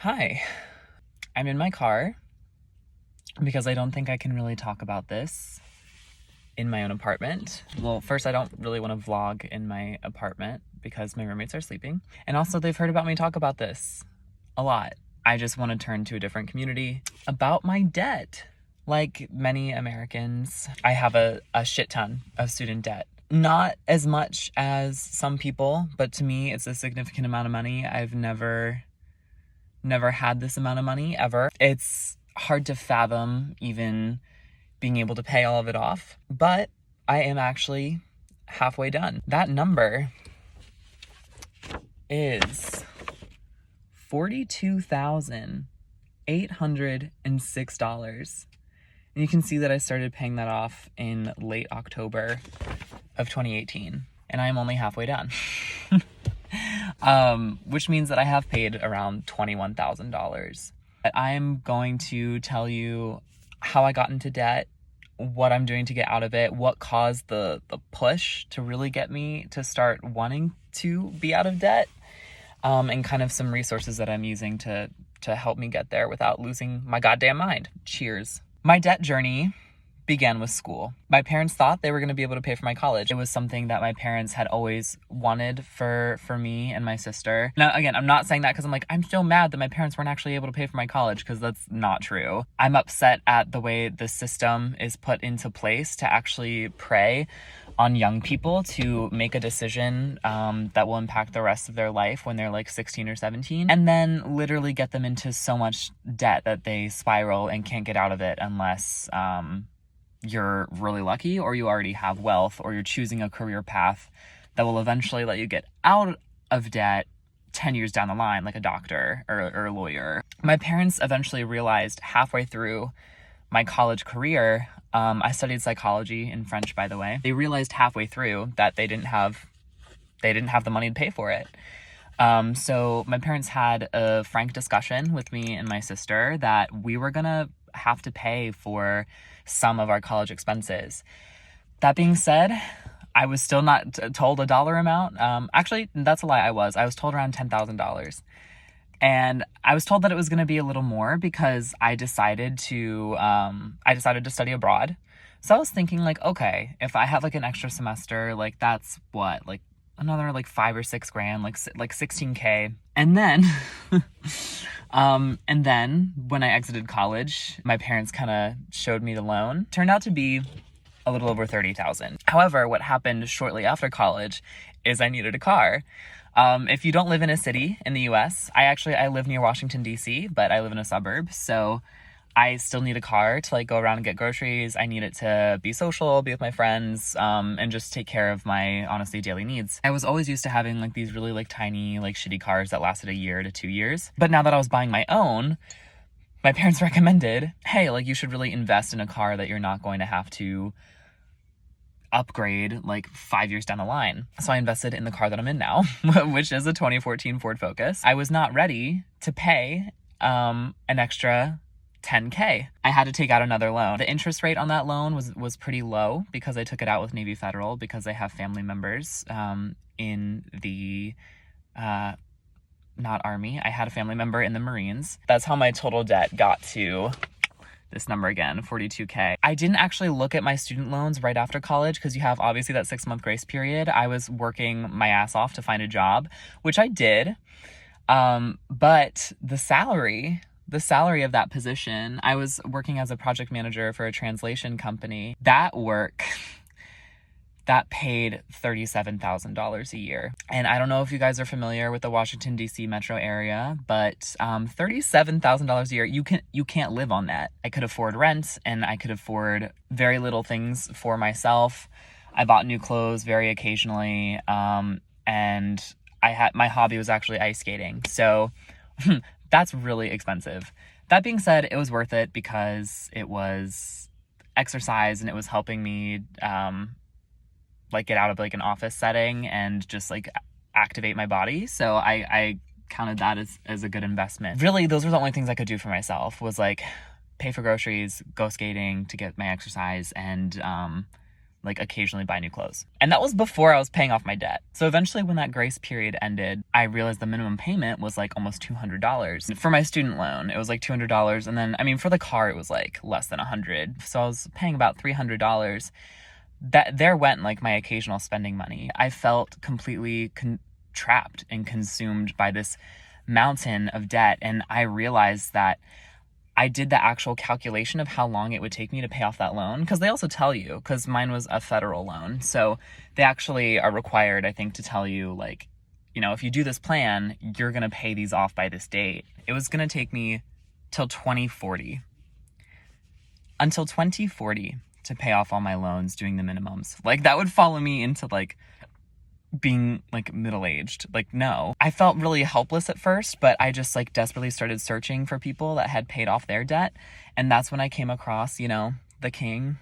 Hi, I'm in my car because I don't think I can really talk about this in my own apartment. Well, first, I don't really want to vlog in my apartment because my roommates are sleeping. And also, they've heard about me talk about this a lot. I just want to turn to a different community about my debt. Like many Americans, I have a shit ton of student debt. Not as much as some people, but to me, it's a significant amount of money. I've never had this amount of money ever. It's hard to fathom even being able to pay all of it off, but I am actually halfway done. That number is $42,806. And you can see that I started paying that off in late October of 2018, and I am only halfway done. Which means that I have paid around $21,000. I'm going to tell you how I got into debt, what I'm doing to get out of it, what caused the push to really get me to start wanting to be out of debt, and kind of some resources that I'm using to help me get there without losing my goddamn mind. Cheers. My debt journey began with school. My parents thought they were going to be able to pay for my college. It was something that my parents had always wanted for me and my sister. Now, again, I'm not saying that because I'm still mad that my parents weren't actually able to pay for my college, because that's not true. I'm upset at the way the system is put into place to actually prey on young people to make a decision that will impact the rest of their life when they're like 16 or 17, and then literally get them into so much debt that they spiral and can't get out of it unless you're really lucky, or you already have wealth, or you're choosing a career path that will eventually let you get out of debt 10 years down the line, like a doctor or a lawyer. My parents eventually realized halfway through my college career, I studied psychology and French, by the way. They realized halfway through that they didn't have the money to pay for it. So my parents had a frank discussion with me and my sister that we were gonna have to pay for some of our college expenses. That being said, I was still not told a dollar amount. Actually, that's a lie. I was told around $10,000. And I was told that it was going to be a little more because I decided to study abroad. So I was thinking, like, okay, if I have like an extra semester, like that's what, like another like $5 or $6 grand, like $16K. And then and then when I exited college, my parents kind of showed me the loan. Turned out to be a little over $30,000. However, what happened shortly after college is I needed a car. If you don't live in a city in the US, I live near Washington, D.C., but I live in a suburb, so I still need a car to like go around and get groceries. I need it to be social, be with my friends, and just take care of my, honestly, daily needs. I was always used to having like these really like tiny, like shitty cars that lasted a year to 2 years. But now that I was buying my own, my parents recommended, hey, like you should really invest in a car that you're not going to have to upgrade like 5 years down the line. So I invested in the car that I'm in now, which is a 2014 Ford Focus. I was not ready to pay an extra $10K. I had to take out another loan. The interest rate on that loan was pretty low because I took it out with Navy Federal because I have family members in the not Army. I had a family member in the Marines. That's how my total debt got to this number again, 42K. I didn't actually look at my student loans right after college because you have obviously that 6-month grace period. I was working my ass off to find a job, which I did. But the salary of that position, I was working as a project manager for a translation company. That work, that paid $37,000 a year. And I don't know if you guys are familiar with the Washington, D.C. metro area, but $37,000 a year, you can't live on that. I could afford rent, and I could afford very little things for myself. I bought new clothes very occasionally, and my hobby was actually ice skating. So that's really expensive. That being said, it was worth it because it was exercise and it was helping me like get out of like an office setting and just like activate my body. So I counted that as a good investment. Really, those were the only things I could do for myself, was like pay for groceries, go skating to get my exercise, and like occasionally buy new clothes. And that was before I was paying off my debt. So eventually when that grace period ended, I realized the minimum payment was like almost $200. For my student loan, it was like $200. And then, I mean, for the car, it was like less than $100. So I was paying about $300. That there went like my occasional spending money. I felt completely trapped and consumed by this mountain of debt. And I realized that I did the actual calculation of how long it would take me to pay off that loan, because they also tell you, because mine was a federal loan. So they actually are required, I think, to tell you, like, you know, if you do this plan, you're going to pay these off by this date. It was going to take me till 2040. Until 2040 to pay off all my loans doing the minimums. Like, that would follow me into, like, being like middle-aged. Like, no. I felt really helpless at first, but I just like desperately started searching for people that had paid off their debt. And that's when I came across, you know, the king,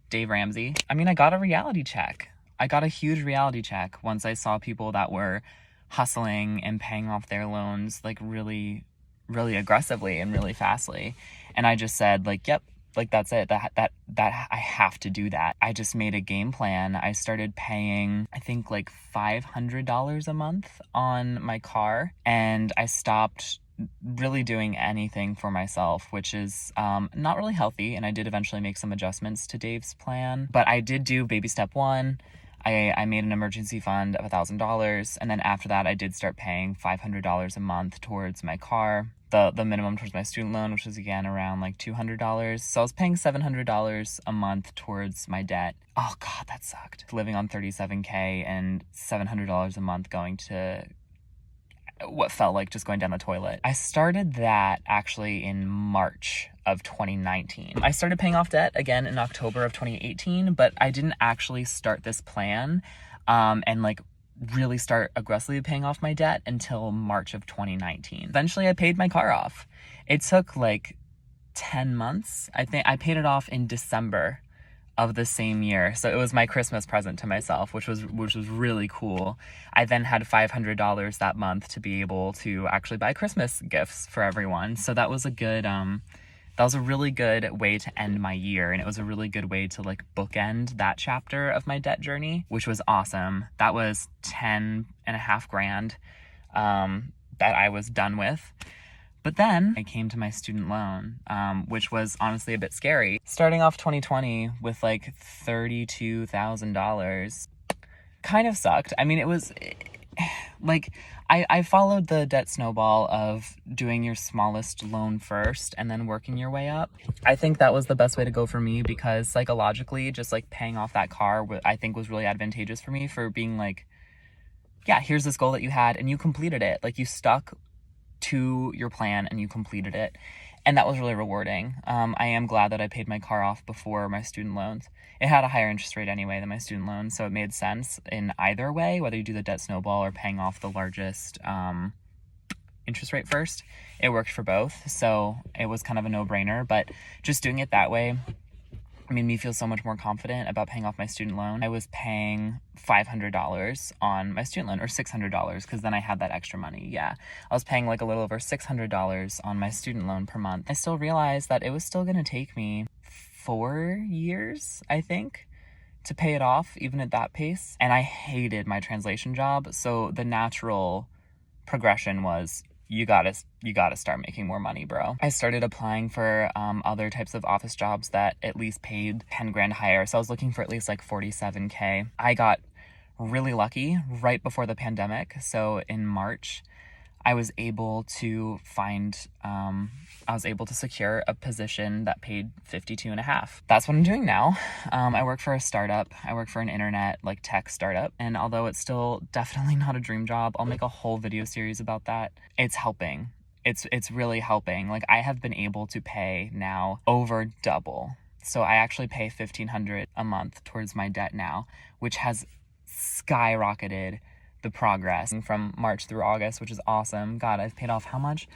Dave Ramsey. I mean, I got a reality check. I got a huge reality check once I saw people that were hustling and paying off their loans like really, really aggressively and really fastly. And I just said, like, yep, like, that's it. That I have to do that. I just made a game plan. I started paying, I think, like $500 a month on my car, and I stopped really doing anything for myself, which is not really healthy. And I did eventually make some adjustments to Dave's plan, but I did do baby step one. I made an emergency fund of $1,000, and then after that, I did start paying $500 a month towards my car. The minimum towards my student loan, which was again around like $200. So I was paying $700 a month towards my debt. Oh God, that sucked. Living on $37K and $700 a month going to what felt like just going down the toilet. I started that actually in March of 2019. I started paying off debt again in October of 2018, but I didn't actually start this plan and like really start aggressively paying off my debt until March of 2019. Eventually I paid my car off. It took like 10 months. I think I paid it off in December of the same year. So it was my Christmas present to myself, which was really cool. I then had $500 that month to be able to actually buy Christmas gifts for everyone. So that was a good that was a really good way to end my year, and it was a really good way to like bookend that chapter of my debt journey, which was awesome. That was 10 and a half grand that I was done with. But then I came to my student loan, which was honestly a bit scary. Starting off 2020 with like $32,000 kind of sucked. I mean, it was like, I followed the debt snowball of doing your smallest loan first and then working your way up. I think that was the best way to go for me, because psychologically, just like paying off that car, I think was really advantageous for me, for being like, yeah, here's this goal that you had and you completed it. Like, you stuck to your plan and you completed it. And that was really rewarding. I am glad that I paid my car off before my student loans. It had a higher interest rate anyway than my student loans, so it made sense in either way, whether you do the debt snowball or paying off the largest interest rate first. It worked for both, so it was kind of a no-brainer. But just doing it that way made me feel so much more confident about paying off my student loan. I was paying $500 on my student loan, or $600, because then I had that extra money. Yeah, I was paying like a little over $600 on my student loan per month. I still realized that it was still going to take me 4 years, I think, to pay it off, even at that pace. And I hated my translation job, so the natural progression was, you gotta start making more money, bro. I started applying for other types of office jobs that at least paid 10 grand higher. So I was looking for at least like 47K. I got really lucky right before the pandemic. So in March, I was able to secure a position that paid 52.5. That's what I'm doing now. I work for a startup. I work for an internet like tech startup. And although it's still definitely not a dream job, I'll make a whole video series about that. It's helping. It's really helping. Like, I have been able to pay now over double. So I actually pay $1,500 a month towards my debt now, which has skyrocketed the progress from March through August, which is awesome. God, I've paid off how much?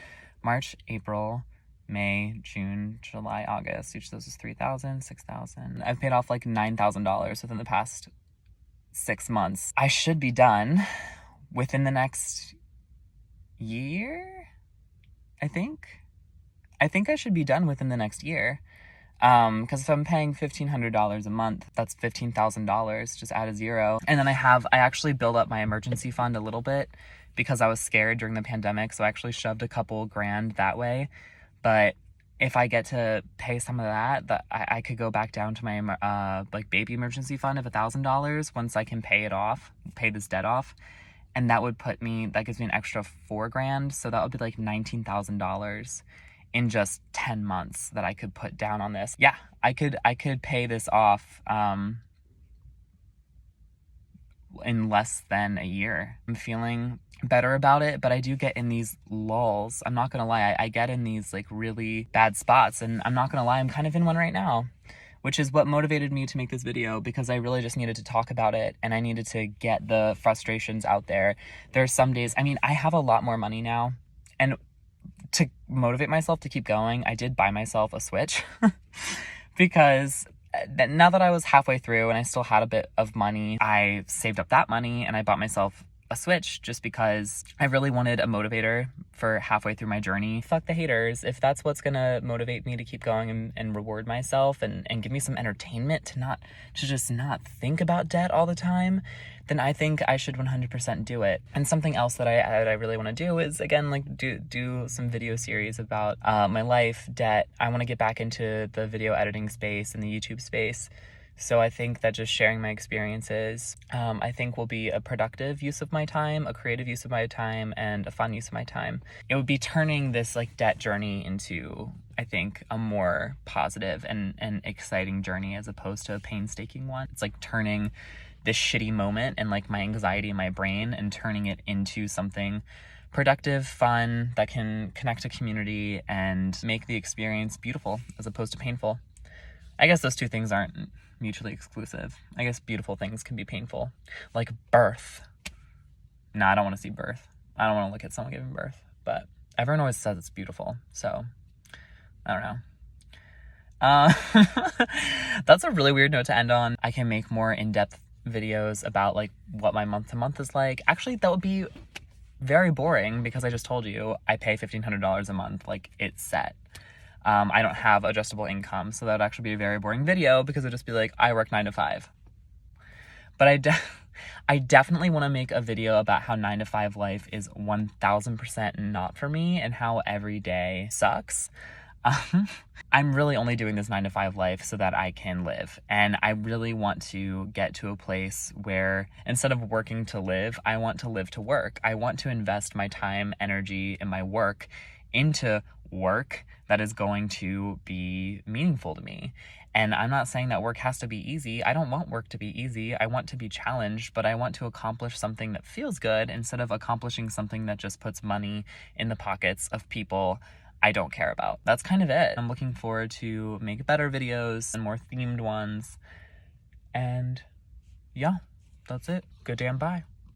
March, April, May, June, July, August. Each of those is $3,000, $6,000. I've paid off like $9,000 within the past 6 months. I should be done within the next year, I think. I should be done within the next year. Because if I'm paying $1,500 a month, that's $15,000, just add a zero. And then I actually built up my emergency fund a little bit because I was scared during the pandemic. So I actually shoved a couple grand that way. But if I get to pay some of that I could go back down to my like baby emergency fund of $1,000 once I can pay this debt off. And that gives me an extra $4,000. So that would be like $19,000 in just 10 months that I could put down on this. Yeah, I could pay this off in less than a year. I'm feeling better about it, but I do get in these lulls. I'm not gonna lie, I get in these like really bad spots, and I'm not gonna lie, I'm kind of in one right now, which is what motivated me to make this video, because I really just needed to talk about it and I needed to get the frustrations out there. There are some days, I mean, I have a lot more money now, and to motivate myself to keep going, I did buy myself a Switch because now that I was halfway through and I still had a bit of money, I saved up that money and I bought myself a Switch just because I really wanted a motivator for halfway through my journey. Fuck the haters. If that's what's gonna motivate me to keep going and reward myself and give me some entertainment to just not think about debt all the time, then I think I should 100% do it. And something else that I really want to do is, again, like do some video series about my life, debt. I want to get back into the video editing space and the YouTube space. So I think that just sharing my experiences, I think will be a productive use of my time, a creative use of my time, and a fun use of my time. It would be turning this like debt journey into, I think, a more positive and exciting journey as opposed to a painstaking one. It's like turning this shitty moment and like my anxiety in my brain and turning it into something productive, fun, that can connect a community and make the experience beautiful as opposed to painful. I guess those two things aren't mutually exclusive. I guess beautiful things can be painful, like birth. No, I don't want to see birth. I don't want to look at someone giving birth, but everyone always says it's beautiful, so I don't know. That's a really weird note to end on. I can make more in-depth videos about like what my month to month is like. Actually, that would be very boring because I just told you I pay $1,500 a month, like it's set. I don't have adjustable income, so that would actually be a very boring video because it'd just be like, I work 9 to 5. But I definitely want to make a video about how 9 to 5 life is 1000% not for me and how every day sucks. I'm really only doing this 9 to 5 life so that I can live. And I really want to get to a place where instead of working to live, I want to live to work. I want to invest my time, energy, and my work into work that is going to be meaningful to me. And I'm not saying that work has to be easy. I don't want work to be easy. I want to be challenged, but I want to accomplish something that feels good instead of accomplishing something that just puts money in the pockets of people I don't care about. That's kind of it. I'm looking forward to make better videos and more themed ones. And yeah, that's it. Good day and bye.